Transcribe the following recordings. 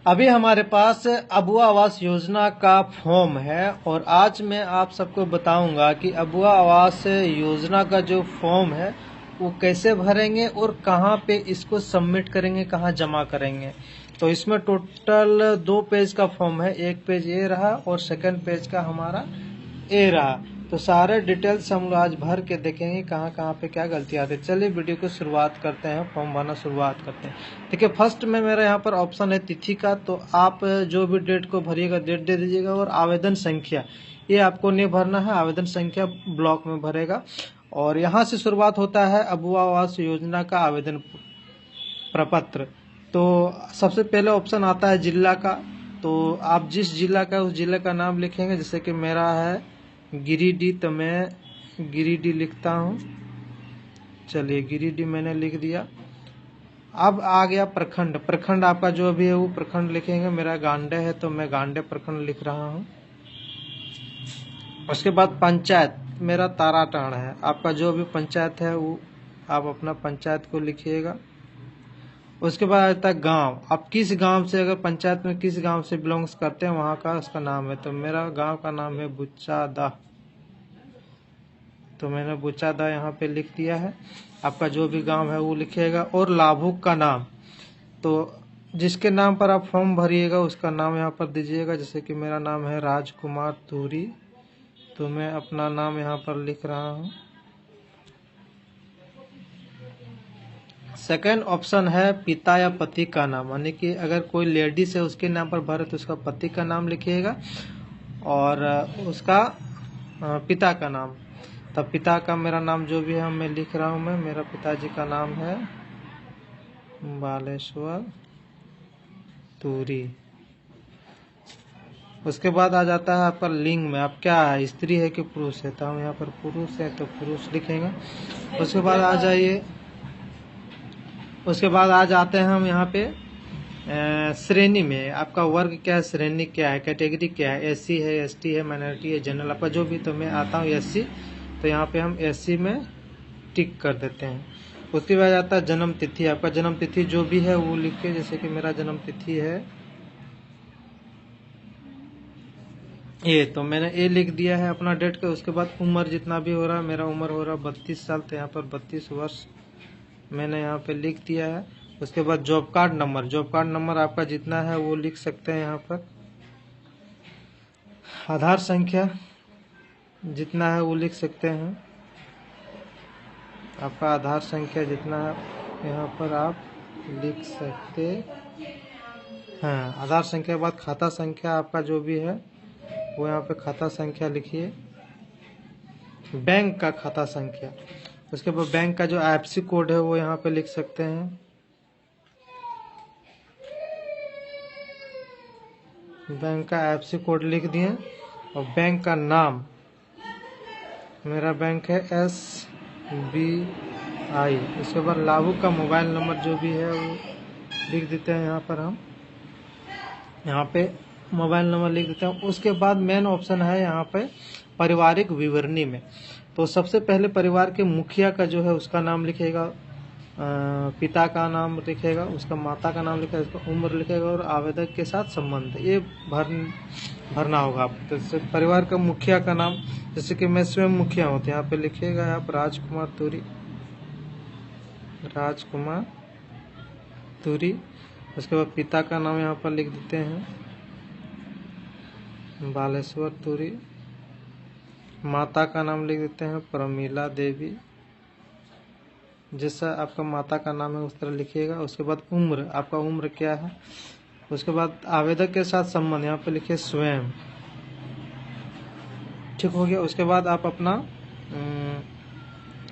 अभी हमारे पास अबुआ आवास योजना का फॉर्म है और आज मैं आप सबको बताऊंगा कि अबुआ आवास योजना का जो फॉर्म है वो कैसे भरेंगे और कहाँ पे इसको सबमिट करेंगे, कहाँ जमा करेंगे। तो इसमें टोटल 2 पेज का फॉर्म है, एक पेज ये रहा और सेकंड पेज का हमारा ए रहा। तो सारे डिटेल्स हम लोग आज भर के देखेंगे कहाँ कहाँ पे क्या गलती आती है। चलिए वीडियो को शुरुआत करते हैं, फॉर्म भरना शुरुआत करते हैं। देखिए फर्स्ट में मेरा यहाँ पर ऑप्शन है तिथि का, तो आप जो भी डेट को भरिएगा डेट दे दीजिएगा और आवेदन संख्या ये आपको नहीं भरना है, आवेदन संख्या ब्लॉक में भरेगा। और यहाँ से शुरुआत होता है अबुआ आवास योजना का आवेदन प्रपत्र। तो सबसे पहले ऑप्शन आता है जिला का, तो आप जिस जिला का उस जिले का नाम लिखेंगे। जैसे कि मेरा है गिरिडीह, तो मैं गिरिडीह लिखता हूँ। चलिए गिरिडीह मैंने लिख दिया। अब आ गया प्रखंड, प्रखंड आपका जो भी है वो प्रखंड लिखेंगे। मेरा गांडे है तो मैं गांडे प्रखंड लिख रहा हूँ। उसके बाद पंचायत मेरा ताराटाड़ है, आपका जो भी पंचायत है वो आप अपना पंचायत को लिखिएगा। उसके बाद आता है गांव, आप किस गांव से, अगर पंचायत में किस गांव से बिलोंग्स करते हैं वहां का उसका नाम है। तो मेरा गांव का नाम है बुच्चादा, तो मैंने बुच्चादा यहाँ पे लिख दिया है। आपका जो भी गांव है वो लिखिएगा। और लाभुक का नाम, तो जिसके नाम पर आप फॉर्म भरिएगा उसका नाम यहाँ पर दीजिएगा। जैसे कि मेरा नाम है राजकुमार तूरी, तो मैं अपना नाम यहाँ पर लिख रहा हूँ। सेकंड ऑप्शन है पिता या पति का नाम, यानी कि अगर कोई लेडीज है उसके नाम पर भरे तो उसका पति का नाम लिखिएगा और उसका पिता का नाम। तब पिता का मेरा नाम जो भी है मैं लिख रहा हूँ। मेरा पिताजी का नाम है बालेश्वर तूरी। उसके बाद आ जाता है आपका लिंग में, आप क्या है, स्त्री है कि पुरुष है। तो हम यहाँ पर पुरुष है तो पुरुष लिखेंगे। उसके बाद आ जाइए, उसके बाद आ जाते हैं हम यहाँ पे श्रेणी में, आपका वर्ग क्या है, श्रेणी क्या है, कैटेगरी क्या है, एससी है, एसटी है, माइनॉरिटी है, जनरल आपका जो भी। तो मैं आता हूँ एससी, तो यहाँ पे हम एससी में टिक कर देते हैं। उसके बाद आता है जन्म तिथि, आपका जन्म तिथि जो भी है वो लिख के, जैसे कि मेरा जन्म तिथि है ये, तो मैंने ए लिख दिया है अपना डेट का। उसके बाद उम्र जितना भी हो रहा है, मेरा उम्र हो रहा है 32 साल, तो यहाँ पर 32 वर्ष मैंने यहाँ पे लिख दिया है। उसके बाद job card number, job card number आपका जितना है वो लिख सकते हैं यहाँ पर। आधार संख्या जितना है वो लिख सकते हैं, आपका आधार संख्या जितना है यहाँ पर आप लिख सकते हैं। आधार संख्या के बाद खाता संख्या आपका जो भी है वो यहाँ पे खाता संख्या लिखिए, बैंक का खाता संख्या। उसके बाद बैंक का जो आईएफएससी कोड है वो यहाँ पे लिख सकते हैं। बैंक का आईएफएससी कोड लिख दिए। और बैंक का नाम, मेरा बैंक है SBI। उसके बाद लाभुक का मोबाइल नंबर जो भी है वो लिख देते हैं यहाँ पर, हम यहाँ पे मोबाइल नंबर लिख देते हैं। उसके बाद मेन ऑप्शन है यहाँ पे पारिवारिक विवरणी में, तो सबसे पहले परिवार के मुखिया का जो है उसका नाम लिखेगा, पिता का नाम लिखेगा, उसका माता का नाम लिखेगा, उसका उम्र लिखेगा और आवेदक के साथ संबंध ये भरना होगा आपको। तो परिवार का मुखिया का नाम, जैसे कि मैं स्वयं मुखिया हूँ तो यहाँ पे लिखेगा आप राजकुमार तूरी, राजकुमार तूरी। उसके बाद पिता का नाम यहाँ पर लिख देते हैं बालेश्वर तूरी। माता का नाम लिख देते हैं प्रमीला देवी, जैसा आपका माता का नाम है उस तरह लिखिएगा। उसके बाद उम्र, आपका उम्र क्या है। उसके बाद आवेदक के साथ संबंध यहाँ पे लिखिए स्वयं, ठीक हो गया। उसके बाद आप अपना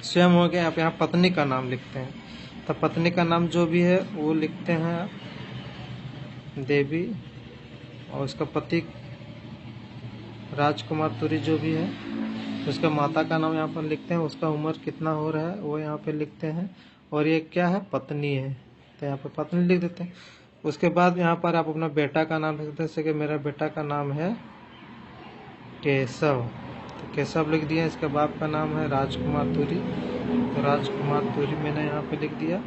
स्वयं हो गया, आप यहाँ पत्नी का नाम लिखते हैं, तो पत्नी का नाम जो भी है वो लिखते हैं आप देवी। और उसका पति राजकुमार तूरी जो भी है, उसका माता का नाम यहाँ पर लिखते हैं, उसका उम्र कितना हो रहा है वो यहाँ पे लिखते हैं। और ये क्या है, पत्नी है, तो यहाँ पे पत्नी लिख देते हैं। उसके बाद यहाँ पर आप अपना बेटा का नाम लिख देते हैं, जैसे कि मेरा बेटा का नाम है केशव, तो केशव लिख दिया। इसके बाप का नाम है राजकुमार तूरी, तो राजकुमार तूरी मैंने यहाँ पे लिख दिया।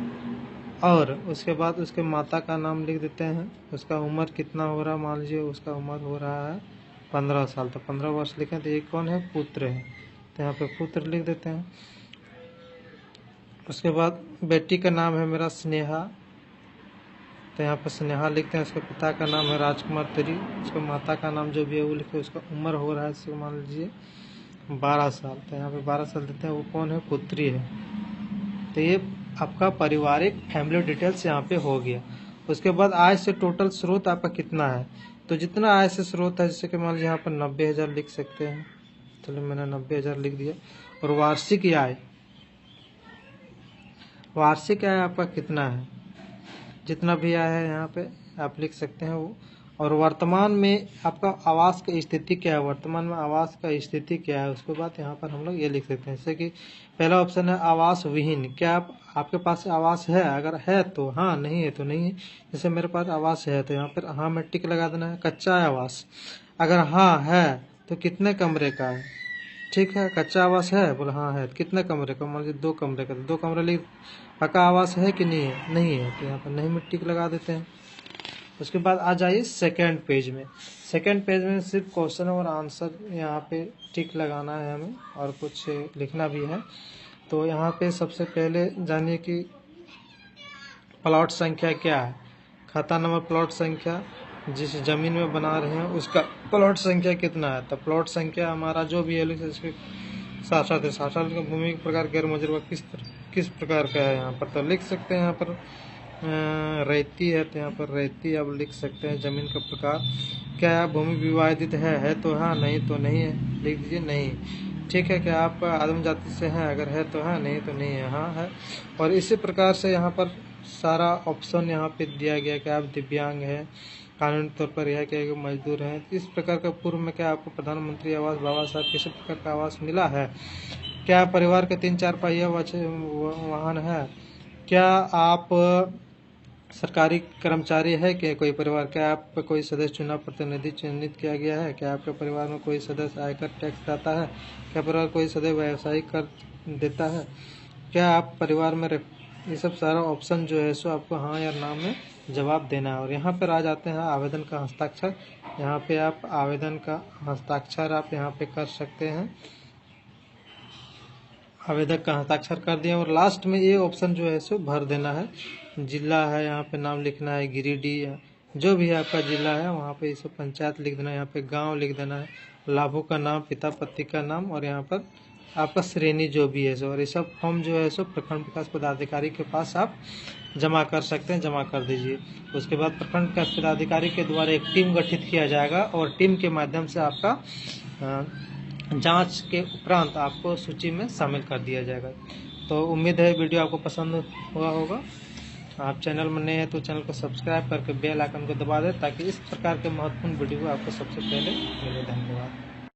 और उसके बाद उसके माता का नाम लिख देते हैं। उसका उम्र कितना हो रहा है, मान लीजिए उसका उम्र हो रहा है 15 साल, तो 15 वर्ष लिखें तो ये कौन है, पुत्र है, तो यहाँ पे पुत्र लिख देते हैं। उसके बाद बेटी का नाम है मेरा स्नेहा, तो यहाँ पर स्नेहा लिखते हैं। उसके पिता का नाम है राजकुमार तिरी, उसके माता का नाम जो भी है वो लिखे। उसका उम्र हो रहा है इसको मान लीजिए 12 साल, तो यहाँ पे 12 साल देते हैं, वो कौन है, पुत्री है। तो ये आपका पारिवारिक फैमिली डिटेल्स यहाँ पे हो गया। उसके बाद आय से टोटल स्रोत आपका कितना है, तो जितना आय से स्रोत है, जैसे कि मान लीजिए यहाँ पर 90,000 लिख सकते हैं, चलो मैंने 90,000 लिख दिया। और वार्षिक आय, वार्षिक आय आपका कितना है, जितना भी आया है यहाँ पे आप लिख सकते हैं वो। और वर्तमान में आपका आवास की स्थिति क्या है, वर्तमान में आवास का स्थिति क्या है, उसके बाद यहाँ पर हम लोग ये लिख सकते हैं। जैसे कि पहला ऑप्शन है आवास विहीन, क्या आपके पास आवास है, अगर है तो हाँ, नहीं है तो नहीं है। जैसे मेरे पास आवास है तो यहाँ पर हाँ में टिक लगा देना है। कच्चा आवास, अगर हाँ है तो कितने कमरे का है, ठीक है, कच्चा आवास है, बोला हाँ है, कितने कमरे का, मान लीजिए 2 कमरे का, तो 2 कमरे लिख। पक्का आवास है कि नहीं है, नहीं है, तो यहाँ पर नहीं में टिक लगा देते हैं। उसके बाद आ जाइए सेकंड पेज में। सेकंड पेज में सिर्फ क्वेश्चन और आंसर यहाँ पे टिक लगाना है हमें, और कुछ लिखना भी है। तो यहाँ पे सबसे पहले जानिए कि प्लॉट संख्या क्या है, खाता नंबर, प्लॉट संख्या, जिस जमीन में बना रहे हैं उसका प्लॉट संख्या कितना है। तो प्लॉट संख्या हमारा जो भी है, इसके 60 है, 60 का भूमि के प्रकार गैर मुजरबा किस प्रकार का है, यहाँ पर तो लिख सकते हैं। यहाँ पर रेती है तो यहाँ पर रेती आप लिख सकते हैं। जमीन का प्रकार क्या है, भूमि विवादित है तो हाँ, नहीं तो नहीं है, लिख दीजिए नहीं, ठीक है। क्या आप आदिम जाति से हैं, अगर है तो हाँ, नहीं तो नहीं है, हाँ है। और इसी प्रकार से यहाँ पर सारा ऑप्शन यहाँ पे दिया गया कि आप दिव्यांग हैं, कानूनी तौर पर यह क्या है मजदूर हैं। इस प्रकार का पूर्व में क्या आपको प्रधानमंत्री आवास बाबा साहब किसी प्रकार का आवास मिला है, क्या परिवार के 3-4 पहिया वाहन है, क्या आप सरकारी कर्मचारी है कि कोई परिवार, क्या आप कोई सदस्य चुनाव प्रतिनिधि चयनित किया गया है, क्या आपके परिवार में कोई सदस्य आयकर टैक्स देता है, क्या परिवार कोई सदस्य व्यावसायिक कर देता है, क्या आप परिवार में ये सब सारा ऑप्शन जो है सो आपको हाँ या ना में जवाब देना है। और यहाँ पर आ जाते हैं आवेदन का हस्ताक्षर। यहाँ पे आप आवेदन का हस्ताक्षर आप यहाँ पे कर सकते हैं, आवेदक का हस्ताक्षर कर दिया। और लास्ट में ये ऑप्शन जो है सो भर देना है। जिला है, यहाँ पे नाम लिखना है गिरिडीह, जो भी है आपका जिला है वहाँ पे इसे पंचायत लिख देना है, यहाँ पे गांव लिख देना है, लाभों का नाम, पिता पति का नाम, और यहाँ पर आपका श्रेणी जो भी है सो। और ये सब फॉर्म जो है सो प्रखंड विकास पदाधिकारी के पास आप जमा कर सकते हैं, जमा कर दीजिए। उसके बाद प्रखंड विकास पदाधिकारी के द्वारा एक टीम गठित किया जाएगा और टीम के माध्यम से आपका जांच के उपरांत आपको सूची में शामिल कर दिया जाएगा। तो उम्मीद है वीडियो आपको पसंद हुआ होगा। आप चैनल में नए हैं तो चैनल को सब्सक्राइब करके बेल आइकन को दबा दें ताकि इस प्रकार के महत्वपूर्ण वीडियो आपको सबसे पहले मिले। धन्यवाद।